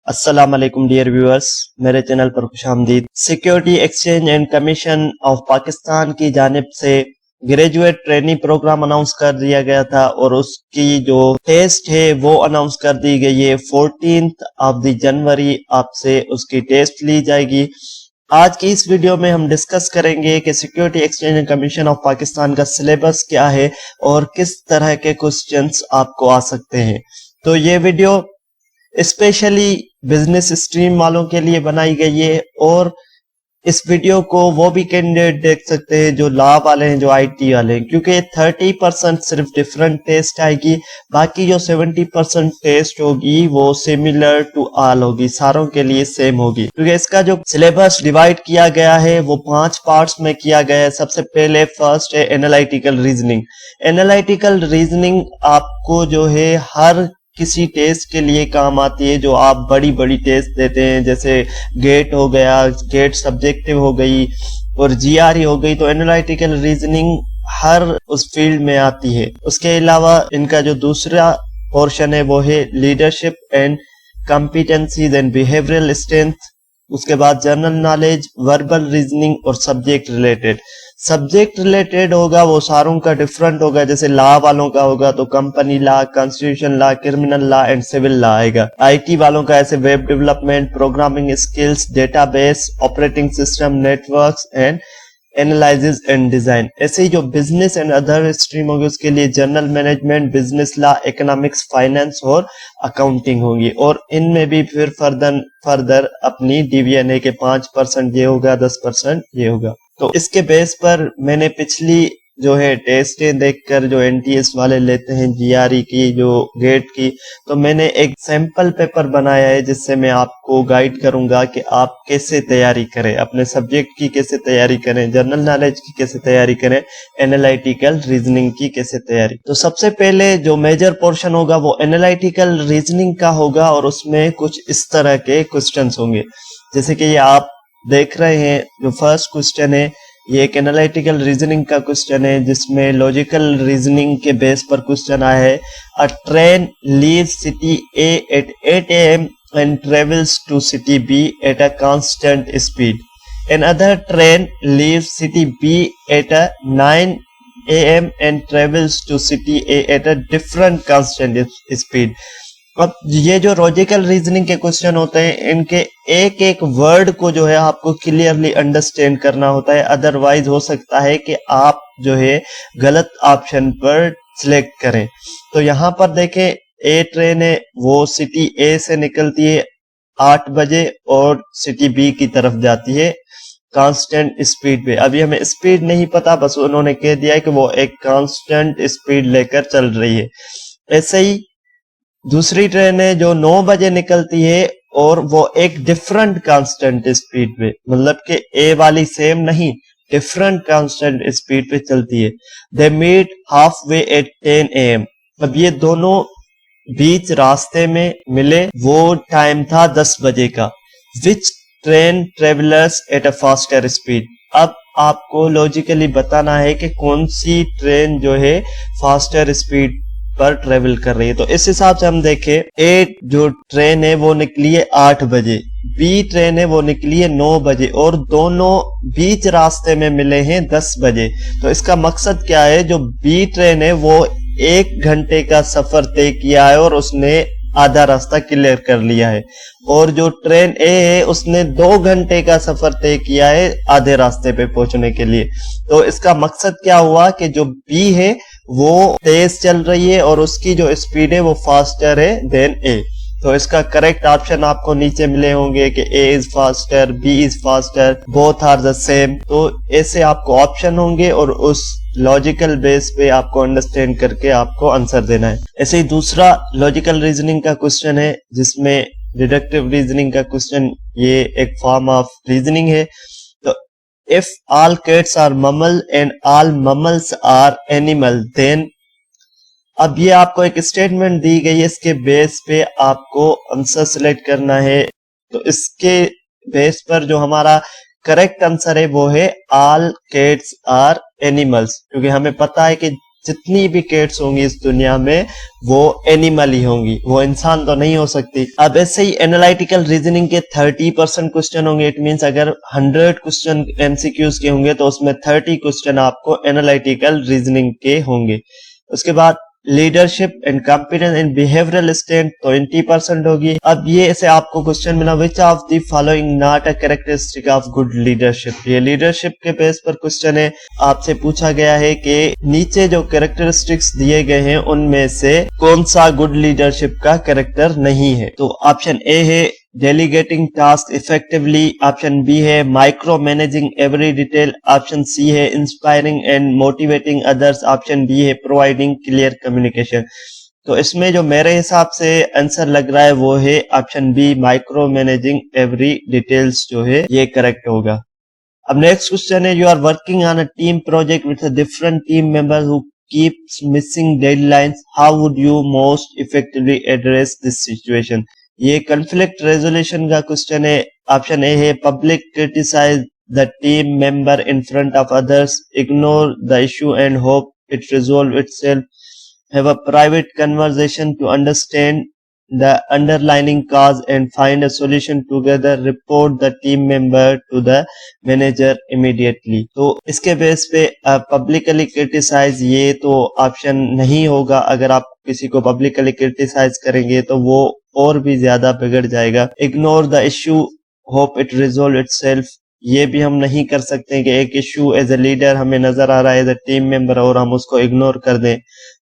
अस्सलाम वालेकुम dear viewers, मेरे चैनल पर खुशामदीद। Security exchange and commission of Pakistan की जानिब से ग्रेजुएट ट्रेनिंग प्रोग्राम अनाउंस कर दिया गया था और उसकी जो टेस्ट है वो अनाउंस कर दी गई है। 14 ऑफ द जनवरी आपसे उसकी टेस्ट ली जाएगी। आज की इस वीडियो में हम डिस्कस करेंगे कि security exchange and commission of Pakistan का सिलेबस क्या है और किस तरह के क्वेश्चंस आपको आ सकते हैं। तो ये वीडियो स्पेशली बिजनेस स्ट्रीम वालों के लिए बनाई गई है और इस वीडियो को वो भी कैंडिडेट देख सकते हैं जो लॉ वाले हैं, जो आईटी वाले हैं, क्योंकि 30% सिर्फ डिफरेंट टेस्ट आएगी, बाकी जो 70% टेस्ट होगी वो सिमिलर टू ऑल होगी, सारों के लिए सेम होगी। क्योंकि इसका जो सिलेबस डिवाइड किया गया है वो 5 पार्ट्स में किया गया है। सबसे पहले फर्स्ट है एनालिटिकल रीजनिंग। एनालिटिकल रीजनिंग आपको जो है हर किसी टेस्ट के लिए काम आती है जो आप बड़ी बड़ी टेस्ट देते हैं, जैसे गेट हो गया, गेट सब्जेक्टिव हो गई और जीआरई हो गई। तो एनालिटिकल रीजनिंग हर उस फील्ड में आती है। उसके अलावा इनका जो दूसरा पोर्शन है वो है leadership and competencies and behavioural strength. उसके बाद जनरल नॉलेज, वर्बल रीजनिंग और सब्जेक्ट रिलेटेड। सब्जेक्ट रिलेटेड होगा वो सारों का डिफरेंट होगा, जैसे लॉ वालों का होगा तो company law, constitution law, criminal law and civil law आएगा। आईटी वालों का ऐसे web development, programming skills, database, operating system, networks and analysis and design. ऐसे ही जो बिजनेस एंड अदर स्ट्रीम होगी उसके लिए general management, business law, economics, finance और अकाउंटिंग होगी। और इनमें भी फिर फर्दर अपनी डिवीजन है कि 5% ये होगा, 10% ये होगा। तो इसके बेस पर मैंने पिछली जो है टेस्टें देखकर जो एनटीएस वाले लेते हैं जीआरई की, जो गेट की, तो मैंने एक सैंपल पेपर बनाया है जिससे मैं आपको गाइड करूंगा कि आप कैसे तैयारी करें, अपने सब्जेक्ट की कैसे तैयारी करें, जनरल नॉलेज की कैसे तैयारी करें, एनालिटिकल रीजनिंग की कैसे तैयारी। तो सबसे पहले जो मेजर पोर्शन होगा वो एनालिटिकल रीजनिंग का होगा और उसमें कुछ इस तरह के क्वेश्चंस होंगे, जैसे कि ये आप देख रहे हैं। जो फर्स्ट क्वेश्चन है ये एक एनालिटिकल रीजनिंग का क्वेश्चन है जिसमें लॉजिकल रीजनिंग के बेस पर क्वेश्चन आया है। A train leaves city A at 8 AM and travels to city B at a constant speed. Another train leaves city B at a 9 AM and travels to city A at a different constant speed. अब ये जो logical reasoning के question होते हैं इनके एक एक word को जो है आपको क्लियरली अंडरस्टैंड करना होता है, अदरवाइज हो सकता है कि आप जो है गलत ऑप्शन पर सिलेक्ट करें। तो यहाँ पर देखें, ए ट्रेन है वो सिटी ए से निकलती है 8 बजे और सिटी बी की तरफ जाती है कांस्टेंट स्पीड पे। अभी हमें स्पीड नहीं पता, बस उन्होंने कह दिया है कि वो एक कांस्टेंट स्पीड लेकर चल रही है। ऐसे ही दूसरी ट्रेन है जो 9 बजे निकलती है और वो एक डिफरेंट कांस्टेंट स्पीड पे, मतलब कि ए वाली सेम नहीं, डिफरेंट कांस्टेंट स्पीड पे चलती है। They meet half way at 10 AM। अब ये दोनों बीच रास्ते में मिले, वो टाइम था 10 बजे का। विच train travellers at a faster speed. अब आपको लॉजिकली बताना है कि कौन सी ट्रेन जो है फास्टर स्पीड पर ट्रेवल कर रही है। तो इस हिसाब से हम देखें, ए जो ट्रेन है वो निकली है 8 बजे, बी ट्रेन है वो निकली है 9 बजे और दोनों बीच रास्ते में मिले हैं 10 बजे। तो इसका मकसद क्या है, जो बी ट्रेन है वो 1 घंटे का सफर तय किया है और उसने आधा रास्ता क्लियर कर लिया है, और जो ट्रेन ए है उसने 2 घंटे का सफर तय किया है आधे रास्ते पे पहुंचने के लिए। तो इसका मकसद क्या हुआ कि जो बी है वो तेज चल रही है और उसकी जो स्पीड है वो फास्टर है देन ए। तो इसका करेक्ट ऑप्शन आपको नीचे मिले होंगे कि A is faster, B is faster, both are the same. तो ऐसे आपको ऑप्शन होंगे और उस लॉजिकल बेस पे आपको अंडरस्टैंड करके आपको आंसर देना है। ऐसे ही दूसरा लॉजिकल रीजनिंग का क्वेश्चन है जिसमें डिडक्टिव रीजनिंग का क्वेश्चन, ये एक फॉर्म ऑफ रीजनिंग है। तो if all cats are mammal and all mammals are animal then. अब ये आपको एक स्टेटमेंट दी गई है, इसके बेस पे आपको आंसर सिलेक्ट करना है। तो इसके बेस पर जो हमारा करेक्ट आंसर है वो है ऑल कैट्स आर एनिमल्स, क्योंकि हमें पता है कि जितनी भी कैट्स होंगी इस दुनिया में वो एनिमल ही होंगी, वो इंसान तो नहीं हो सकती। अब ऐसे ही एनालिटिकल रीजनिंग के 30% क्वेश्चन होंगे। इट मींस अगर 100 क्वेश्चन एमसीक्यूज के होंगे तो उसमें 30 क्वेश्चन आपको एनालिटिकल रीजनिंग के होंगे। उसके बाद leadership and competence in behavioural stand 20% होगी। अब ये ऐसे आपको क्वेश्चन मिला, which of the following not a characteristic of good leadership. ये लीडरशिप के बेस पर क्वेश्चन है, आपसे पूछा गया है कि नीचे जो कैरेक्टरिस्टिक्स दिए गए हैं उनमें से कौन सा गुड लीडरशिप का कैरेक्टर नहीं है। तो ऑप्शन ए है delegating task effectively, option B है micro managing every detail, option C है inspiring and motivating others, option D है प्रोवाइडिंग क्लियर कम्युनिकेशन। तो इसमें जो मेरे हिसाब से आंसर लग रहा है वो है option B, micro managing every details जो है ये करेक्ट होगा। अब नेक्स्ट क्वेश्चन है, you are working on a team project with a different team member who keeps missing deadlines, how would you most effectively address this situation। ये conflict resolution का question है। Option A है public criticise the team member in front of others, ignore the issue and hope it resolve itself, have a private conversation to understand the underlying cause and find a solution together, report the team member to the manager immediately। तो इसके base पे publicly criticise ये तो option नहीं होगा। अगर आप किसी को पब्लिकली क्रिटिसाइज करेंगे तो वो और भी ज्यादा बिगड़ जाएगा। Ignore the issue, hope it resolve itself, ये भी हम नहीं कर सकते कि एक इश्यू एज ए लीडर हमें नजर आ रहा है एज ए टीम मेंबर और हम उसको इग्नोर कर दें।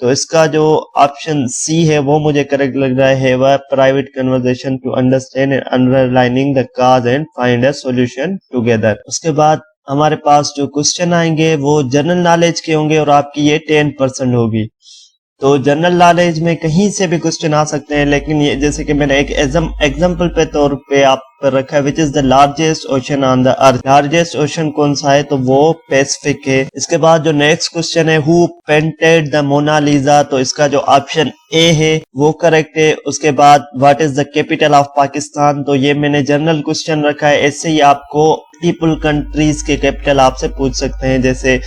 तो इसका जो ऑप्शन सी है वो मुझे करेक्ट लग रहा है, have a private conversation to understand and underlining the cause and find a solution together. उसके बाद हमारे पास जो क्वेश्चन आएंगे वो जनरल नॉलेज के होंगे और आपकी ये 10% होगी। तो जनरल नॉलेज में कहीं से भी क्वेश्चन आ सकते हैं, लेकिन ये जैसे कि मैंने एक एग्जांपल पे तौर पे आप पर रखा है, which is the largest ocean on the earth. Largest ocean कौन सा है, तो वो पैसिफिक है। इसके बाद जो नेक्स्ट क्वेश्चन है, हु पेंटेड द मोनालिसा, तो इसका जो ऑप्शन ए है वो करेक्ट है। उसके बाद what is the capital of Pakistan, तो ये मैंने जनरल क्वेश्चन रखा है। ऐसे ही आपको मल्टीपल कंट्रीज के कैपिटल आपसे पूछ सकते हैं, जैसे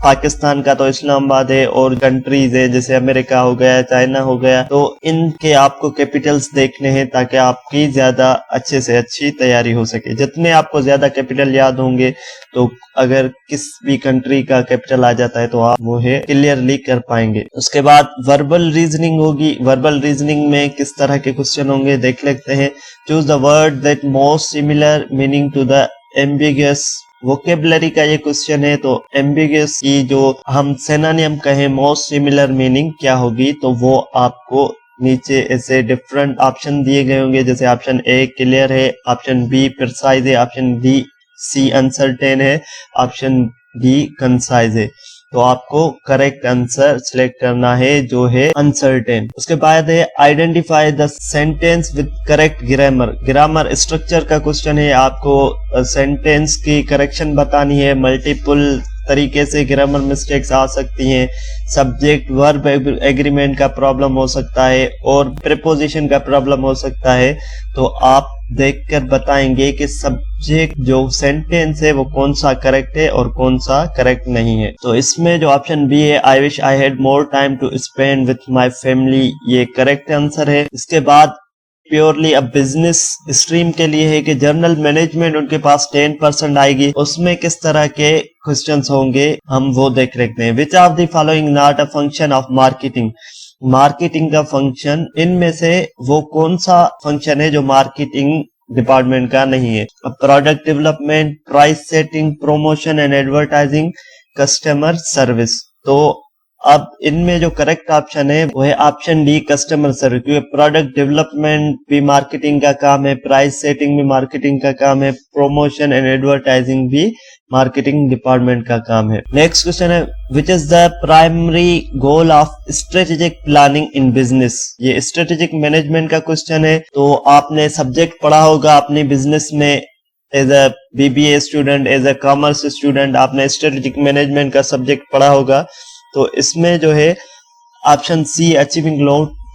पाकिस्तान का तो इस्लामाबाद है और कंट्रीज है जैसे अमेरिका हो गया, चाइना हो गया, तो इनके आपको कैपिटल्स देखने हैं ताकि आपकी ज्यादा अच्छे से अच्छी तैयारी हो सके। जितने आपको ज्यादा कैपिटल याद होंगे तो अगर किस भी कंट्री का कैपिटल आ जाता है तो आप वो है क्लियरली कर पाएंगे। उसके बाद वर्बल रीजनिंग होगी। वर्बल रीजनिंग में किस तरह के क्वेश्चन होंगे देख लेते हैं। Choose the word that most similar meaning to the ambiguous. Vocabulary का ये क्वेश्चन है, तो एम्बिगुअस की जो हम सिनोनिम कहें मोस्ट सिमिलर मीनिंग क्या होगी, तो वो आपको नीचे ऐसे डिफरेंट ऑप्शन दिए गए होंगे, जैसे ऑप्शन ए क्लियर है, ऑप्शन बी प्रिसाइज है, ऑप्शन डी सी अनसर्टेन है, ऑप्शन डी कंसाइज है। तो आपको करेक्ट आंसर सिलेक्ट करना है जो है अनसर्टेन। उसके बाद है identify the sentence with correct grammar. Grammar structure का क्वेश्चन है, आपको सेंटेंस की करेक्शन बतानी है। मल्टीपल तरीके से ग्रामर मिस्टेक्स आ सकती हैं। सब्जेक्ट वर्ब एग्रीमेंट का प्रॉब्लम हो सकता है और प्रीपोजिशन का प्रॉब्लम हो सकता है। तो आप देखकर बताएंगे कि सब्जेक्ट जो सेंटेंस है वो कौन सा करेक्ट है और कौन सा करेक्ट नहीं है। तो इसमें जो ऑप्शन बी है, I wish I had more time to spend with my family, ये करेक्ट आंसर है। इसके बाद प्योरली अब बिजनेस स्ट्रीम के लिए है कि जर्नल मैनेजमेंट उनके पास 10% आएगी। उसमें किस तरह के क्वेश्चंस होंगे हम वो देख लेते हैं। Which of the following not a function of marketing. Marketing का फंक्शन, इनमें से वो कौन सा फंक्शन है जो मार्केटिंग डिपार्टमेंट का नहीं है। Product development, price setting, promotion and advertising, customer service. तो अब इनमें जो करेक्ट ऑप्शन है वो है ऑप्शन डी कस्टमर सर्विस, क्योंकि प्रोडक्ट डेवलपमेंट भी मार्केटिंग का काम है, प्राइस सेटिंग भी मार्केटिंग का काम है, प्रमोशन एंड एडवर्टाइजिंग भी मार्केटिंग डिपार्टमेंट का काम है। नेक्स्ट क्वेश्चन है, which is the primary goal of strategic planning in business. ये स्ट्रेटेजिक मैनेजमेंट का क्वेश्चन है। तो आपने सब्जेक्ट पढ़ा होगा अपनी बिजनेस में, as a BBA student, as a commerce student आपने स्ट्रेटेजिक मैनेजमेंट का सब्जेक्ट पढ़ा होगा। तो इसमें जो है option C achieving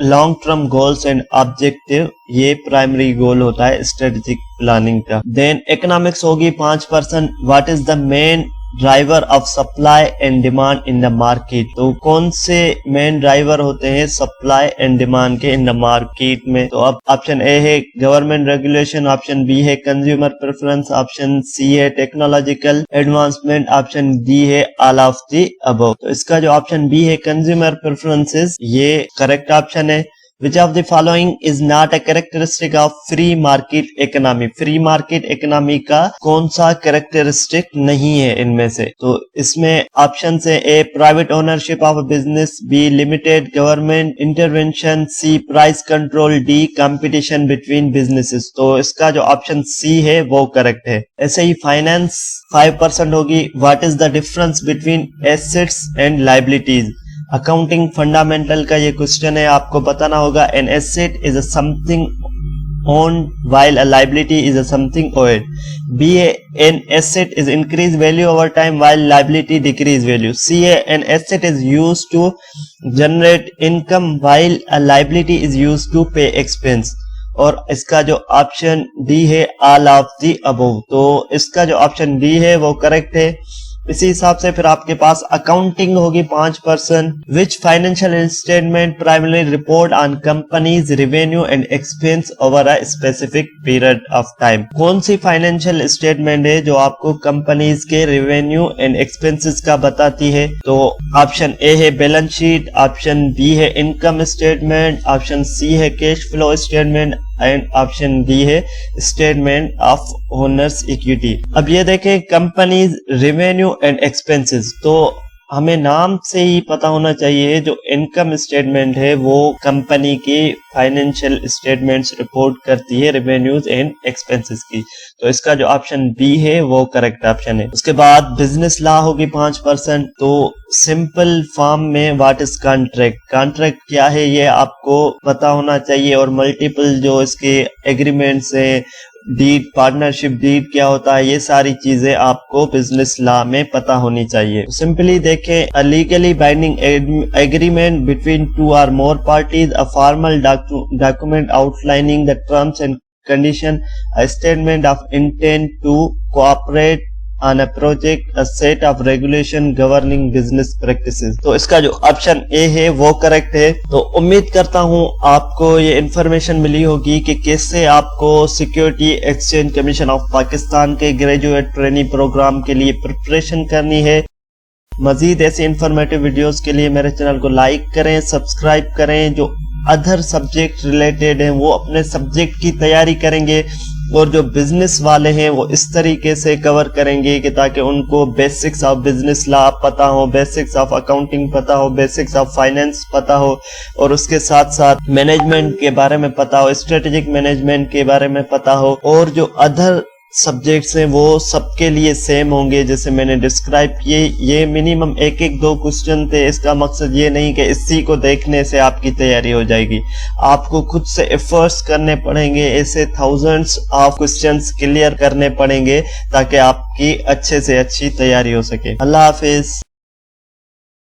long term goals and objective, ये प्राइमरी गोल होता है स्ट्रेटेजिक प्लानिंग का। देन इकोनॉमिक्स होगी 5%, what is the main driver of supply and demand in the market. तो कौन से मेन ड्राइवर होते हैं सप्लाई एंड डिमांड के इन द मार्केट में? तो अब ऑप्शन ए है गवर्नमेंट रेगुलेशन, ऑप्शन बी है कंज्यूमर प्रेफरेंस, ऑप्शन सी है टेक्नोलॉजिकल एडवांसमेंट, ऑप्शन डी है ऑल ऑफ द अबव। तो इसका जो ऑप्शन बी है कंज्यूमर प्रेफरेंसेस, ये करेक्ट ऑप्शन है। Which of the following is not a characteristic of free market economy? Free market economy का कौन सा कैरेक्टरिस्टिक नहीं है इनमें से? तो इसमें ऑप्शन है A private ownership of business, B limited government intervention, C price control, D competition between businesses. तो इसका जो ऑप्शन सी है वो करेक्ट है। ऐसे ही फाइनेंस 5% होगी। What is the difference between assets and liabilities? Accounting fundamental का ये क्वेश्चन है, आपको बताना होगा। An asset is a something owned while a liability is a something owed. B, an asset is increased value over time while liability decrease value. C, an asset is used to generate income while a liability is used to pay expense. और इसका जो option D है all of the above. तो इसका जो option D है वो correct है। इसी हिसाब से फिर आपके पास अकाउंटिंग होगी 5%। Which financial statement primary report on companies revenue and expense over a specific period of time? कौन सी फाइनेंशियल स्टेटमेंट है जो आपको कंपनीज के रेवेन्यू एंड एक्सपेंसेस का बताती है? तो ऑप्शन ए है बैलेंस शीट, ऑप्शन बी है इनकम स्टेटमेंट, ऑप्शन सी है cash flow statement and option D है स्टेटमेंट ऑफ ओनर्स इक्विटी। अब ये देखें कंपनीज रेवेन्यू एंड एक्सपेंसेस, तो हमें नाम से ही पता होना चाहिए जो इनकम स्टेटमेंट है वो कंपनी की फाइनेंशियल स्टेटमेंट्स रिपोर्ट करती है रेवेन्यूज एंड एक्सपेंसेस की। तो इसका जो ऑप्शन बी है वो करेक्ट ऑप्शन है। उसके बाद बिजनेस लॉ होगी 5%। तो सिंपल फॉर्म में व्हाट इज कॉन्ट्रैक्ट? कॉन्ट्रैक्ट क्या है ये आपको पता होना चाहिए। और मल्टीपल जो इसके एग्रीमेंट्स हैं, डीड, पार्टनरशिप डीड क्या होता है, ये सारी चीजें आपको बिजनेस लॉ में पता होनी चाहिए। सिंपली देखें, a legally binding agreement between two और more parties, a formal document outlining the terms and condition, a statement of intent to cooperate on a project, a set of regulation governing business practices। तो इसका जो option A है वो correct है। तो उम्मीद करता हूँ आपको ये इन्फॉर्मेशन मिली होगी कि कैसे आपको security exchange commission of Pakistan के ग्रेजुएट ट्रेनी प्रोग्राम के लिए प्रिपरेशन करनी है। मजीद ऐसे इंफॉर्मेटिव वीडियोस के लिए मेरे चैनल को लाइक करें, सब्सक्राइब करें। जो अदर सब्जेक्ट रिलेटेड हैं वो अपने सब्जेक्ट की तैयारी करेंगे और जो बिजनेस वाले हैं वो इस तरीके से कवर करेंगे कि ताकि उनको बेसिक्स ऑफ बिजनेस लॉ पता हो, बेसिक्स ऑफ अकाउंटिंग पता हो, बेसिक्स ऑफ फाइनेंस पता हो और उसके साथ साथ मैनेजमेंट के बारे में पता हो, स्ट्रेटेजिक मैनेजमेंट के बारे में पता हो। और जो अदर सब्जेक्ट्स हैं वो सबके लिए सेम होंगे जैसे मैंने डिस्क्राइब किए। ये मिनिमम एक एक 2 क्वेश्चन थे। इसका मकसद ये नहीं कि इसी को देखने से आपकी तैयारी हो जाएगी, आपको खुद से एफर्ट्स करने पड़ेंगे। ऐसे थाउजेंड्स ऑफ क्वेश्चंस क्लियर करने पड़ेंगे ताकि आपकी अच्छे से अच्छी तैयारी हो सके। अल्लाह हाफिज।